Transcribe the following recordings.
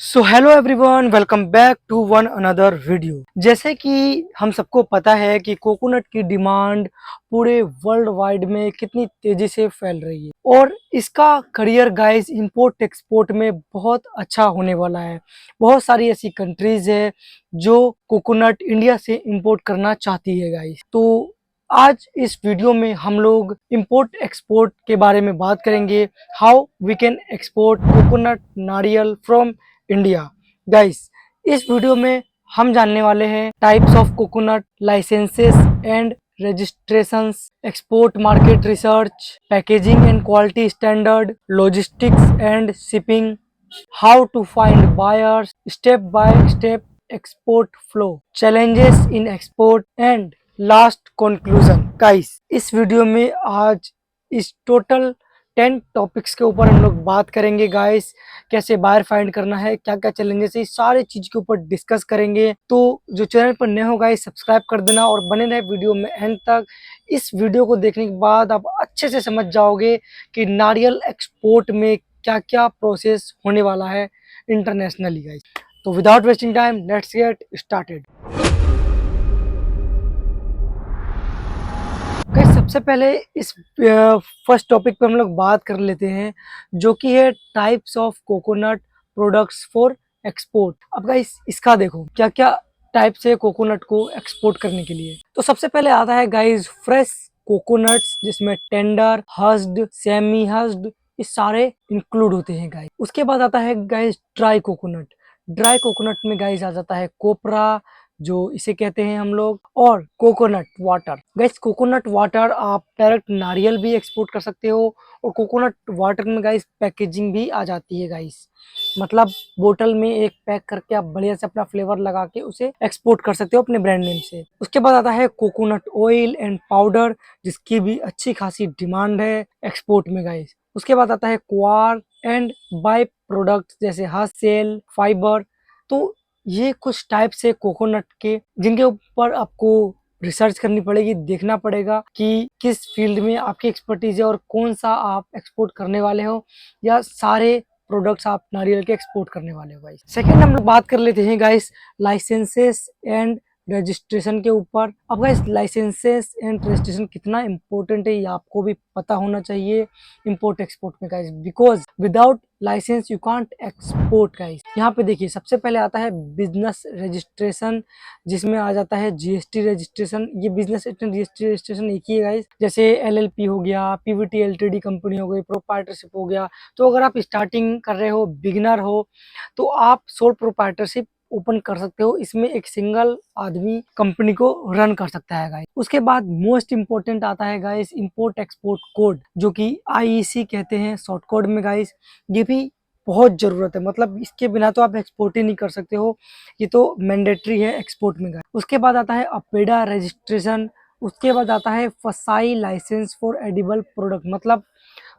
So hello everyone, welcome back to one another video. जैसे कि हम सबको पता है कि कोकोनट की डिमांड पूरे वर्ल्ड वाइड में कितनी तेजी से फैल रही है और इसका करियर गाइस इंपोर्ट एक्सपोर्ट में बहुत अच्छा होने वाला है। बहुत सारी ऐसी कंट्रीज है जो कोकोनट इंडिया से इंपोर्ट करना चाहती है गाइस। तो आज इस वीडियो में हम लोग इंपोर्ट एक्सपोर्ट के बारे में बात करेंगे। How we can export coconut नारियल फ्रॉम इंडिया। गाइस, इस वीडियो में हम जानने वाले हैं types of coconut, licenses and registrations, export market research, packaging and quality standard, logistics and shipping, how to find buyers, step by step export flow, challenges in export and last conclusion. Guys, इस video में आज इस total 10 topics के ऊपर हम लोग बात करेंगे गाइस। कैसे बायर फाइंड करना है, क्या क्या चैलेंजेस है, सारे चीज के ऊपर डिस्कस करेंगे। तो जो चैनल पर नए हो गाइस, सब्सक्राइब कर देना और बने रहे वीडियो में एंड तक। इस वीडियो को देखने के बाद आप अच्छे से समझ जाओगे कि नारियल एक्सपोर्ट में क्या क्या प्रोसेस होने वाला है इंटरनेशनली गाइस। तो without wasting time, let's get started. Guys, सबसे पहले इस फर्स्ट टॉपिक पे हम लोग बात कर लेते हैं, जो कि है types of coconut products for export. अब गाइस, इसका देखो क्या क्या टाइप्स है कोकोनट को एक्सपोर्ट करने के लिए। तो सबसे पहले आता है गाइस फ्रेश कोकोनट्स, जिसमें टेंडर, हस्ड, सेमी हस्ड, ये सारे इंक्लूड होते हैं गाइस। उसके बाद आता है guys dry coconut. Dry coconut में गाइस आ जाता है कोपरा, जो इसे कहते हैं हम लोग, और coconut water. Guys, coconut water आप डायरेक्ट नारियल भी एक्सपोर्ट कर सकते हो और कोकोनट वाटर में गाइस पैकेजिंग भी आ जाती है गाइस। मतलब बोतल में एक पैक करके आप बढ़िया से अपना फ्लेवर लगा के उसे एक्सपोर्ट कर सकते हो अपने ब्रांड नेम से। उसके बाद आता है कोकोनट ऑयल एंड पाउडर, जिसकी भी अच्छी खासी डिमांड है एक्सपोर्ट में गाइस। उसके बाद आता है क्वार एंड बाय प्रोडक्ट्स, जैसे हर्ष सेल, फाइबर। तो ये कुछ टाइप्स है कोकोनट के, जिनके ऊपर आपको रिसर्च करनी पड़ेगी, देखना पड़ेगा कि किस फील्ड में आपकी एक्सपर्टीज है और कौन सा आप एक्सपोर्ट करने वाले हो, या सारे प्रोडक्ट्स आप नारियल के एक्सपोर्ट करने वाले हो गाइस। सेकंड हम लोग बात कर लेते हैं गाइस लाइसेंसेस एंड रजिस्ट्रेशन के ऊपर। अब गाइस, लाइसेंसेस एंड रजिस्ट्रेशन कितना इंपॉर्टेंट है ये आपको भी पता होना चाहिए इंपोर्ट एक्सपोर्ट में guys, because without license you can't export guys. यहाँ पे देखिए, सबसे पहले आता है बिजनेस रजिस्ट्रेशन, जिसमें आ जाता है जीएसटी रजिस्ट्रेशन। ये बिजनेस जीएसटी रजिस्ट्रेशन एक ही है गाइस। जैसे एलएलपी हो गया, पीवीटी एलटीडी कंपनी हो गई, प्रोप्राइटरशिप हो गया। तो अगर आप स्टार्टिंग कर रहे हो, बिगिनर हो, तो आप सोल प्रोप्राइटरशिप ओपन कर सकते हो। इसमें एक सिंगल आदमी कंपनी को रन कर सकता है गाइस। उसके बाद मोस्ट इंपोर्टेंट आता है गाइस इंपोर्ट एक्सपोर्ट कोड, जो कि आईईसी कहते हैं शॉर्ट कोड में गाइस। ये भी बहुत जरूरत है, मतलब इसके बिना तो आप एक्सपोर्ट ही नहीं कर सकते हो, ये तो मैंडेटरी है एक्सपोर्ट में गाइस। उसके बाद आता है अपेडा रजिस्ट्रेशन। उसके बाद आता है फसाई लाइसेंस फॉर एडिबल प्रोडक्ट। मतलब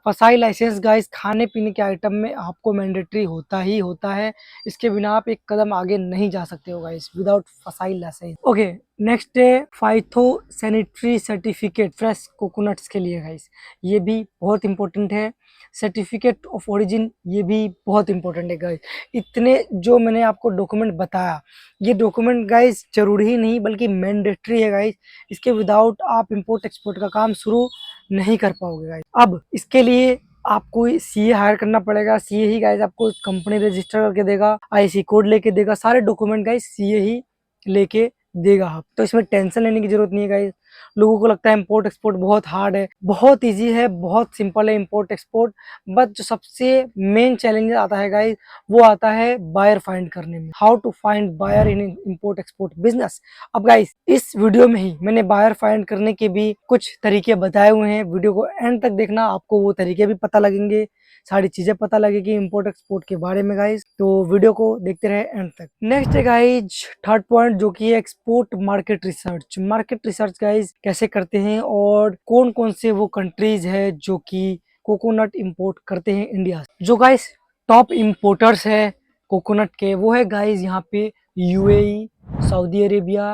फसाई लाइसेंस गाइस खाने पीने के आइटम में आपको मैंडेटरी होता ही होता है। इसके बिना आप एक कदम आगे नहीं जा सकते हो गाइस विदाउट फसाई लाइसेंस। ओके, नेक्स्ट है फाइथो सैनिटरी सर्टिफिकेट फ्रेश कोकोनट्स के लिए गाइस। ये भी बहुत इंपॉर्टेंट है। सर्टिफिकेट ऑफ ओरिजिन, ये भी बहुत इंपॉर्टेंट है गाइस। इतने जो मैंने आपको डॉक्यूमेंट बताया, ये डॉक्यूमेंट गाइस जरूरी ही नहीं बल्कि मैंडेटरी है गाइस। इसके विदाउट आप इंपोर्ट एक्सपोर्ट का काम शुरू नहीं कर पाओगे गाइस। अब इसके लिए आपको सीए हायर करना पड़ेगा। सीए ही गाइस आपको कंपनी रजिस्टर करके देगा, आईसी कोड लेके देगा, सारे डॉक्यूमेंट गाइस सीए ही लेके देगा। आप तो इसमें टेंशन लेने की जरूरत नहीं है गाइस। लोगों को लगता है इंपोर्ट एक्सपोर्ट बहुत हार्ड है, बहुत इजी है, बहुत सिंपल है इंपोर्ट एक्सपोर्ट। बट जो सबसे मेन चैलेंज आता है गाइस, वो आता है बायर फाइंड करने में। How to find buyer in import export business. अब गाइस, इस वीडियो में ही मैंने बायर फाइंड करने के भी कुछ तरीके बताए हुए हैं। वीडियो को एंड तक देखना, आपको वो तरीके भी पता लगेंगे, सारी चीजें पता लगेगी इंपोर्ट एक्सपोर्ट के बारे में गाइस। तो वीडियो को देखते रहे एंड तक। नेक्स्ट है गाइस थर्ड पॉइंट, जो कि है export market research. Market research guys कैसे करते हैं और कौन कौन से वो कंट्रीज है जो कि कोकोनट इंपोर्ट करते हैं इंडिया से। जो गाइस टॉप इंपोर्टर्स है कोकोनट के, वो है गाइस यहाँ पे यूएई, सऊदी अरेबिया,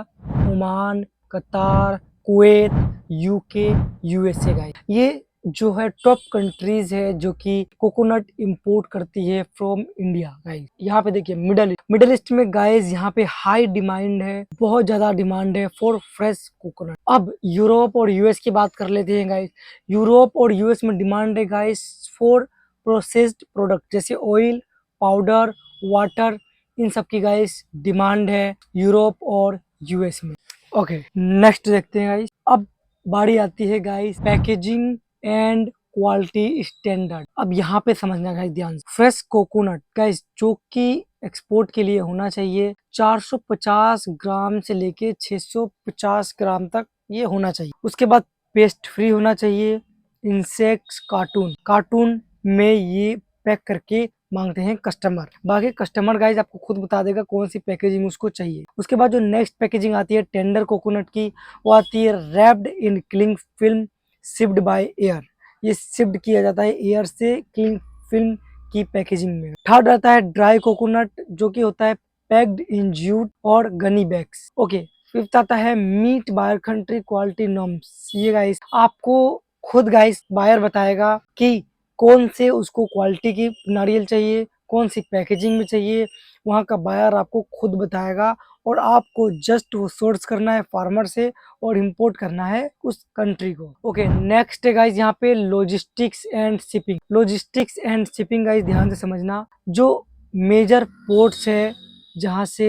ओमान, कतार, कुवैत, यूके, यूएसए गाइस। ये जो है टॉप कंट्रीज है जो कि कोकोनट इंपोर्ट करती है फ्रॉम इंडिया गाइस। यहाँ पे देखिए मिडल ईस्ट में गाइस यहाँ पे हाई डिमांड है, बहुत ज्यादा डिमांड है फॉर फ्रेश कोकोनट। अब यूरोप और यूएस की बात कर लेते हैं गाइस। यूरोप और यूएस में डिमांड है गाइस फॉर प्रोसेस्ड प्रोडक्ट जैसे ऑयल, पाउडर, वाटर, इन सब की गाइस डिमांड है यूरोप और यूएस में। ओके नेक्स्ट देखते हैं गाइस। अब बारी आती है guys packaging and quality standard. अब यहाँ पे समझना गाइस ध्यान से, फ्रेश कोकोनट गाइस जो कि एक्सपोर्ट के लिए होना चाहिए 450 ग्राम से लेके 650 ग्राम तक ये होना चाहिए। उसके बाद पेस्ट फ्री होना चाहिए। इंसेक्ट्स कार्टून में ये पैक करके मांगते हैं कस्टमर। बाकी कस्टमर गाइज आपको खुद बता देगा कौन सी पैकेजिंग उसको चाहिए। उसके बाद जो नेक्स्ट पैकेजिंग आती है टेंडर कोकोनट की, वो आती है wrapped in cling film shipped by air. ये शिप्ड किया जाता है एयर से क्लिंग फिल्म की पैकेजिंग में। थर्ड आता है ड्राई कोकोनट जो कि होता है पैक्ड इन जूट और गनी बैग्स। ओके फिफ्थ आता है meet buyer country quality norms. ये गाइस आपको खुद गाइस बायर बताएगा कि कौन से उसको क्वालिटी की नारियल चाहिए, कौन सी पैकेजिंग में चाहिए, वहाँ का बायर आपको खुद बताएगा और आपको जस्ट वो सोर्स करना है फार्मर से और इंपोर्ट करना है उस कंट्री को। ओके नेक्स्ट है गाइस यहाँ पे logistics and shipping. Logistics and shipping guys ध्यान से समझना, जो मेजर पोर्ट्स है जहाँ से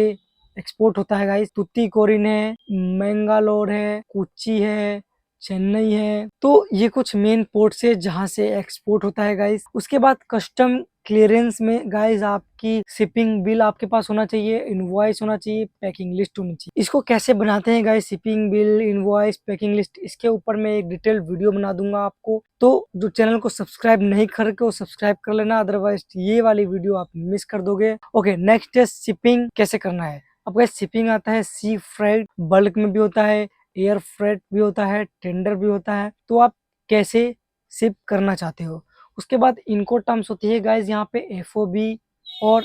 एक्सपोर्ट होता है गाइस, तुतीकोरिन है, मैंगालोर है, कोच्चि है, चेन्नई है। तो ये कुछ मेन पोर्ट्स है जहाँ से एक्सपोर्ट होता है गाइस। उसके बाद कस्टम क्लियरेंस में गाइस आपकी शिपिंग बिल आपके पास होना चाहिए, इनवॉइस होना चाहिए, पैकिंग लिस्ट होनी चाहिए। इसको कैसे बनाते हैं guys shipping bill, invoice, packing list, इसके ऊपर मैं एक डिटेल वीडियो बना दूंगा आपको। तो जो चैनल को सब्सक्राइब नहीं करके वो सब्सक्राइब कर लेना, अदरवाइज ये वाली वीडियो आप मिस कर दोगे। ओके नेक्स्ट है शिपिंग कैसे करना है। अब गाइस शिपिंग आता है सी फ्रेट, बल्क में भी होता है, एयर फ्रेट भी होता है, टेंडर भी होता है। तो आप कैसे शिप करना चाहते हो। उसके बाद इनको टर्म्स होती है गाइज यहाँ पे FOB और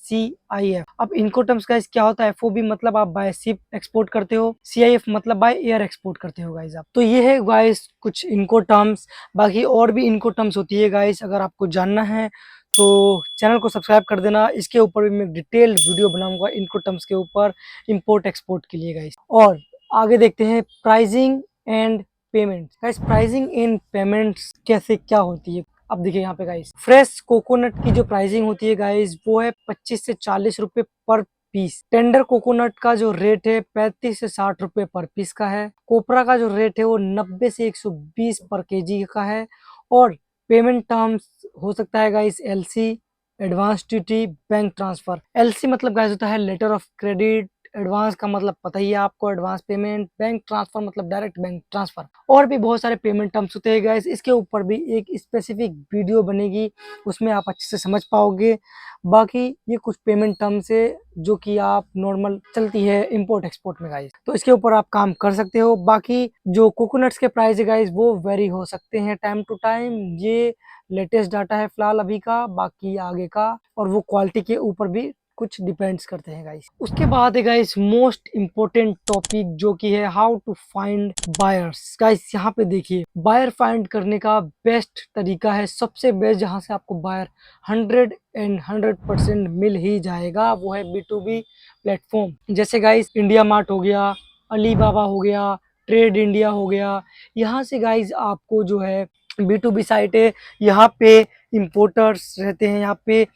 CIF। अब इनको टर्म्स गाइज क्या होता है, FOB मतलब आप बाय शिप एक्सपोर्ट करते हो, CIF मतलब बाय एयर एक्सपोर्ट करते हो गाइज आप। तो ये है गाइज कुछ इनको टर्म्स। बाकी और भी इनको टर्म्स होती है गाइज, अगर आपको जानना है तो चैनल को सब्सक्राइब कर देना। इसके ऊपर भी मैं डिटेल वीडियो बनाऊंगा इनको टर्म्स के ऊपर इंपोर्ट एक्सपोर्ट के लिए गाइज। और आगे देखते हैं pricing and payment. Guys pricing and payments कैसे क्या होती है। अब देखिए यहाँ पे गाइस फ्रेश कोकोनट की जो प्राइसिंग होती है गाइस वो है 25 से 40 रुपए पर पीस। टेंडर कोकोनट का जो रेट है 35 से 60 रुपए पर पीस का है। कोपरा का जो रेट है वो 90 से 120 पर केजी का है। और पेमेंट टर्म्स हो सकता है guys LC, advance duty, bank transfer. LC मतलब गाइस होता है लेटर ऑफ क्रेडिट, एडवांस का मतलब पता ही है आपको एडवांस पेमेंट, बैंक ट्रांसफर मतलब डायरेक्ट बैंक ट्रांसफर। और भी बहुत सारे पेमेंट टर्म्स होते हैं गाइस, इसके ऊपर भी एक स्पेसिफिक वीडियो बनेगी, उसमें आप अच्छे से समझ पाओगे। बाकी ये कुछ पेमेंट टर्म्स है जो कि आप नॉर्मल चलती है इंपोर्ट एक्सपोर्ट में गाइस, तो इसके ऊपर आप काम कर सकते हो। बाकी जो कोकोनट्स के प्राइस है गाइस वो वेरी हो सकते हैं टाइम टू टाइम। ये लेटेस्ट डाटा है फिलहाल अभी का, बाकी आगे का और वो क्वालिटी के ऊपर भी कुछ डिपेंड्स करते हैं गाइस। उसके बाद है गाइस मोस्ट इम्पोर्टेंट टॉपिक जो कि है how to find buyers. Guys यहाँ पे देखिए बायर फाइंड करने का बेस्ट तरीका है, सबसे बेस्ट जहाँ से आपको बायर 100% मिल ही जाएगा, वो है B2B प्लेटफॉर्म। जैसे गाइस इंडिया मार्ट हो गया, अलीबाबा हो गया, ट्रेड इंडिया हो गया। यहाँ से गाइस आपको जो है B2B साइट है, यहाँ पे इम्पोर्टर्स रहते हैं, यहाँ पे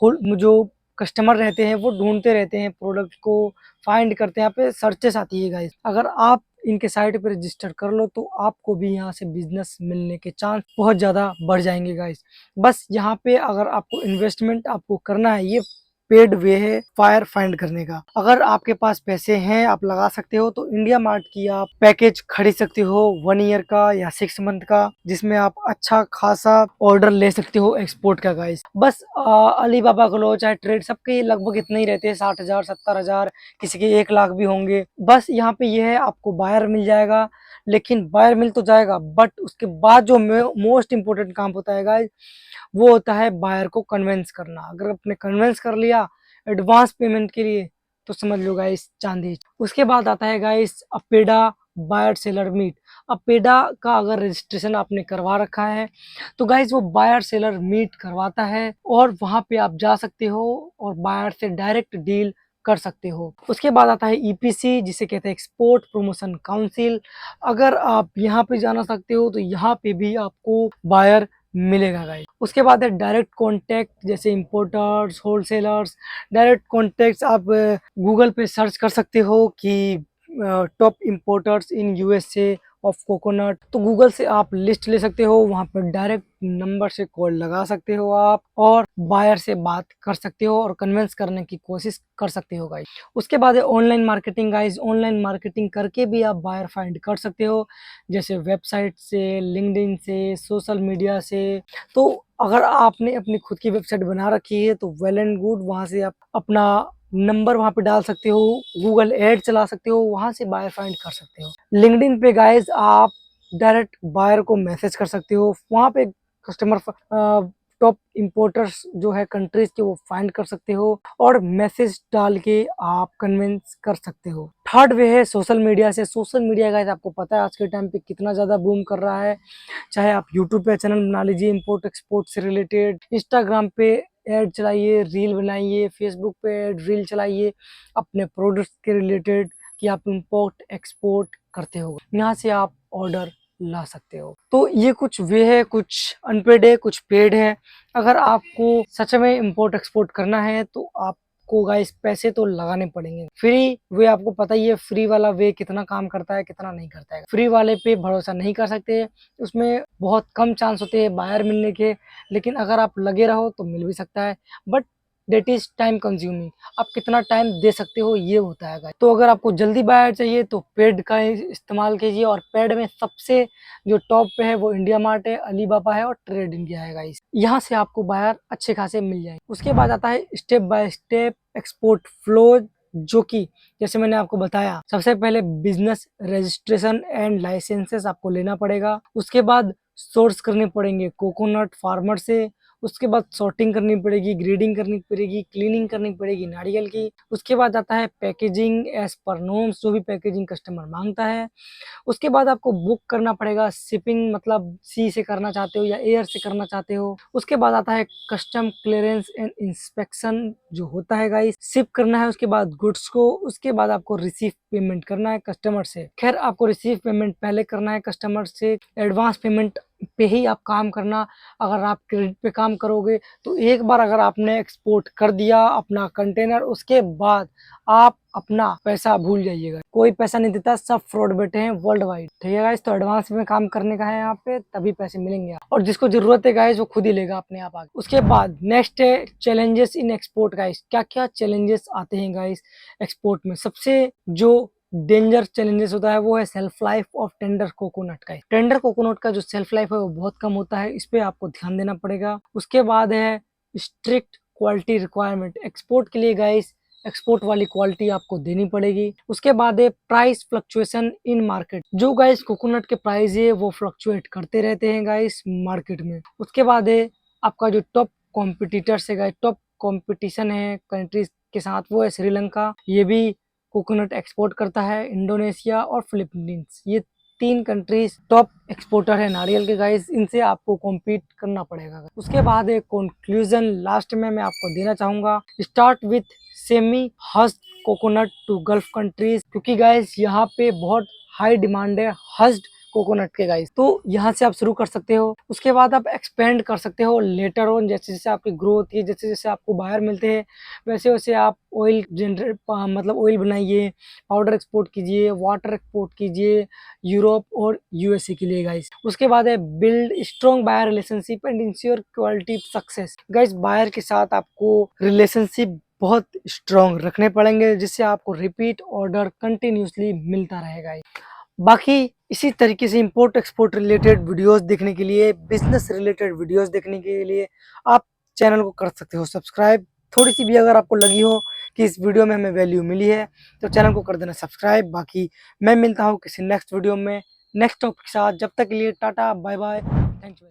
जो कस्टमर रहते हैं वो ढूंढते रहते हैं प्रोडक्ट को, फाइंड करते हैं, यहाँ पे सर्चेस आती है गाइस। अगर आप इनके साइट पे रजिस्टर कर लो तो आपको भी यहाँ से बिजनेस मिलने के चांस बहुत ज़्यादा बढ़ जाएंगे गाइस। बस यहाँ पे अगर आपको इन्वेस्टमेंट आपको करना है, ये पेड वे है फायर फाइंड करने का। अगर आपके पास पैसे हैं आप लगा सकते हो तो इंडिया मार्ट की आप पैकेज खरीद सकते हो 1 ईयर का या 6 मंथ का, जिसमें आप अच्छा खासा ऑर्डर ले सकते हो एक्सपोर्ट का गाइस। बस अलीबाबा को लो चाहे ट्रेड, सबके लगभग इतने ही रहते हैं 60,000 70,000, किसी के 1 लाख भी होंगे। बस यहाँ पे ये है आपको बायर मिल जाएगा, लेकिन बायर मिल तो जाएगा बट उसके बाद जो मोस्ट इम्पोर्टेंट काम होता है गाइस वो होता है बायर को कन्विंस करना। अगर आपने कन्विंस कर लिया एडवांस पेमेंट के लिए तो समझ लो गाइस चांदी। उसके बाद आता है guys APEDA buyer seller meet. अब पेडा का अगर रजिस्ट्रेशन आपने करवा रखा है तो गाइज वो बायर सेलर मीट करवाता है और वहां पे आप जा सकते हो और बायर से डायरेक्ट डील कर सकते हो। उसके बाद आता है ईपीसी जिसे कहते हैं एक्सपोर्ट प्रमोशन काउंसिल। अगर आप यहाँ पे जाना सकते हो तो यहाँ पे भी आपको बायर मिलेगा गाइस। उसके बाद है डायरेक्ट कॉन्टैक्ट जैसे इंपोर्टर्स होलसेलर्स। डायरेक्ट कॉन्टैक्ट्स आप गूगल पे सर्च कर सकते हो कि top importers in USA of coconut, तो गूगल से आप लिस्ट ले सकते हो, वहां पर डायरेक्ट नंबर से कॉल लगा सकते हो आप और बायर से बात कर सकते हो और कन्विंस करने की कोशिश कर सकते हो गाइस। उसके बाद है online marketing guys. Online marketing करके भी आप बायर फाइंड कर सकते हो जैसे वेबसाइट से, लिंक्डइन से, सोशल मीडिया से। तो अगर आपने अपनी खुद की वेबसाइट बना रखी है तो वेल एंड गुड, वहां से आप अपना नंबर वहां पे डाल सकते हो, गूगल एड चला सकते हो, वहां से बायर फाइंड कर सकते हो। लिंक्डइन पे गाइस आप डायरेक्ट बायर को मैसेज कर सकते हो, वहां पे कस्टमर टॉप इंपोर्टर्स जो है कंट्रीज के वो फाइंड कर सकते हो और मैसेज डाल के आप कन्विंस कर सकते हो। थर्ड वे है सोशल मीडिया से। सोशल मीडिया गाइस आपको पता है आज के टाइम पे कितना ज्यादा बूम कर रहा है। चाहे आप यूट्यूब पे चैनल बना लीजिए इंपोर्ट एक्सपोर्ट से रिलेटेड, इंस्टाग्राम पे ऐड चलाइए, रील बनाइए, फेसबुक पे ऐड रील चलाइए अपने प्रोडक्ट्स के रिलेटेड कि आप इंपोर्ट एक्सपोर्ट करते हो, यहाँ से आप ऑर्डर ला सकते हो। तो ये कुछ वे है, कुछ अनपेड है, कुछ पेड है। अगर आपको सच में इंपोर्ट एक्सपोर्ट करना है तो आपको गाइस पैसे तो लगाने पड़ेंगे। फ्री वे आपको पता ही है, फ्री वाला वे कितना काम करता है कितना नहीं करता है। फ्री वाले पे भरोसा नहीं कर सकते, उसमें बहुत कम चांस होते हैं बायर मिलने के, लेकिन अगर आप लगे रहो तो मिल भी सकता है, but that is time consuming. आप कितना टाइम दे सकते हो ये होता है गाइस। तो अगर आपको जल्दी बायर चाहिए तो पेड का इस्तेमाल कीजिए और पेड में सबसे जो टॉप पे है वो इंडिया मार्ट है, अलीबाबा है और ट्रेड इंडिया है गाइस। यहाँ से आपको बायर अच्छे खासे मिल जाए। उसके बाद आता है step by step export flow, जो कि जैसे मैंने आपको बताया सबसे पहले बिजनेस रजिस्ट्रेशन एंड लाइसेंसेस आपको लेना पड़ेगा। उसके बाद सोर्स करने पड़ेंगे कोकोनट फार्मर से। उसके बाद सॉर्टिंग करनी पड़ेगी, ग्रेडिंग करनी पड़ेगी, क्लीनिंग करनी पड़ेगी नारियल की। उसके बाद आता है पैकेजिंग एज पर नॉर्म्स, जो भी पैकेजिंग कस्टमर मांगता है। उसके बाद आपको बुक करना पड़ेगा शिपिंग, मतलब सी से करना चाहते हो या एयर से करना चाहते हो। उसके बाद आता है कस्टम क्लियरेंस एंड इंस्पेक्शन जो होता है गाइस, शिप करना है उसके बाद गुड्स को। उसके बाद आपको रिसीव पेमेंट करना है कस्टमर से। खैर आपको रिसीव पेमेंट पहले करना है कस्टमर से, एडवांस पेमेंट पे ही आप काम करना। अगर आप क्रेडिट पे काम करोगे तो एक बार अगर आपने एक्सपोर्ट कर दिया अपना कंटेनर, उसके बाद आप अपना पैसा भूल जाइएगा, कोई पैसा नहीं देता, सब फ्रॉड बैठे हैं वर्ल्ड वाइड, ठीक है गाइस। तो एडवांस में काम करने का है यहाँ पे, तभी पैसे मिलेंगे और जिसको जरूरत है गाइस वो खुद ही लेगा अपने आप आगे। उसके बाद नेक्स्ट है चैलेंजेस इन एक्सपोर्ट गाइस। क्या क्या चैलेंजेस आते हैं गाइस एक्सपोर्ट में? सबसे जो डेंजर चैलेंजेस होता है वो है self life of tender coconut का। टेंडर कोकोनट का जो सेल्फ लाइफ है वो बहुत कम होता है, इस पे आपको ध्यान देना पड़ेगा। उसके बाद है स्ट्रिक्ट क्वालिटी रिक्वायरमेंट। एक्सपोर्ट के लिए गाइस एक्सपोर्ट वाली क्वालिटी आपको देनी पड़ेगी। उसके बाद है प्राइस फ्लक्चुएशन इन मार्केट। जो गाइस कोकोनट के प्राइस है वो फ्लक्चुएट करते रहते हैं गाइस मार्केट में। उसके बाद है आपका जो टॉप कॉम्पिटिटर्स है गाइस, टॉप कॉम्पिटिशन है कंट्रीज के साथ, वो है श्रीलंका, ये भी कोकोनट एक्सपोर्ट करता है, इंडोनेशिया और फिलीपींस, ये 3 कंट्रीज टॉप एक्सपोर्टर है नारियल के गाइस, इनसे आपको कॉम्पीट करना पड़ेगा। उसके बाद एक कंक्लूजन लास्ट में मैं आपको देना चाहूंगा, start with semi husked coconut to Gulf countries, क्योंकि गाइस यहाँ पे बहुत हाई डिमांड है हस्ड कोकोनट के गाइस, तो यहाँ से आप शुरू कर सकते हो। उसके बाद आप एक्सपेंड कर सकते हो लेटर ऑन, जैसे जैसे आपकी ग्रोथ होती है, जैसे जैसे आपको बाहर मिलते हैं, वैसे वैसे आप ऑयल जनरेट मतलब ऑयल बनाइए, पाउडर एक्सपोर्ट कीजिए, वाटर एक्सपोर्ट कीजिए यूरोप और यूएसए के लिए गाइस। उसके बाद है build strong buyer relationship and ensure quality success. Guys buyer के साथ आपको रिलेशनशिप बहुत स्ट्रॉन्ग रखने पड़ेंगे, जिससे आपको रिपीट ऑर्डर कंटिन्यूसली मिलता रहेगा। बाकी इसी तरीके से इंपोर्ट एक्सपोर्ट रिलेटेड वीडियोस देखने के लिए, बिजनेस रिलेटेड वीडियोस देखने के लिए आप चैनल को कर सकते हो सब्सक्राइब। थोड़ी सी भी अगर आपको लगी हो कि इस वीडियो में हमें वैल्यू मिली है तो चैनल को कर देना सब्सक्राइब। बाकी मैं मिलता हूँ किसी नेक्स्ट वीडियो में नेक्स्ट टॉपिक के साथ, जब तक के लिए tata bye bye, thank you.